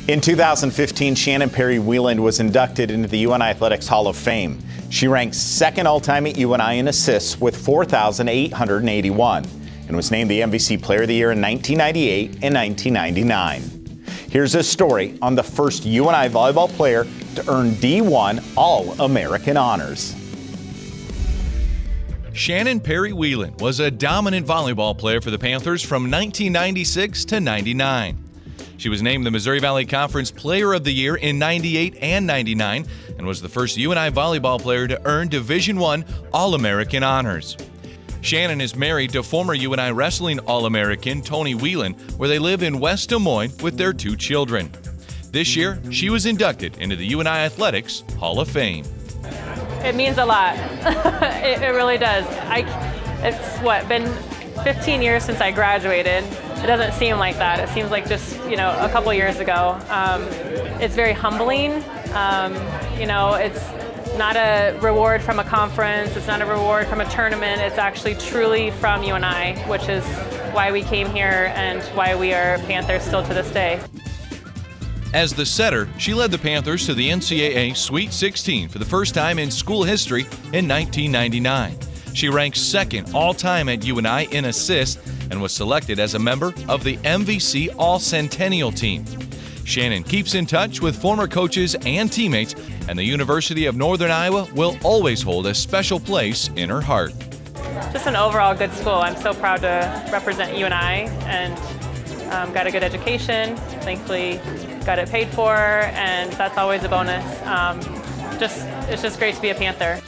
In 2015, Shannon Perry Wieland was inducted into the UNI Athletics Hall of Fame. She ranks second all-time at UNI in assists with 4,881 and was named the MVC Player of the Year in 1998 and 1999. Here's a story on the first UNI volleyball player to earn D1 All-American honors. Shannon Perry Wieland was a dominant volleyball player for the Panthers from 1996 to 99. She was named the Missouri Valley Conference Player of the Year in 98 and 99 and was the first UNI volleyball player to earn Division I All-American honors. Shannon is married to former UNI wrestling All-American Tony Wieland, where they live in West Des Moines with their 2 children. This year, she was inducted into the UNI Athletics Hall of Fame. It means a lot. it really does. It's been 15 years since I graduated. It doesn't seem like that. It seems like just, a couple years ago. It's very humbling. It's not a reward from a conference. It's not a reward from a tournament. It's actually truly from UNI, which is why we came here and why we are Panthers still to this day. As the setter, she led the Panthers to the NCAA Sweet 16 for the first time in school history in 1999. She ranks second all-time at UNI in assists and was selected as a member of the MVC All-Centennial team. Shannon keeps in touch with former coaches and teammates, and the University of Northern Iowa will always hold a special place in her heart. Just an overall good school. I'm so proud to represent UNI and got a good education. Thankfully, got it paid for, and that's always a bonus. It's just great to be a Panther.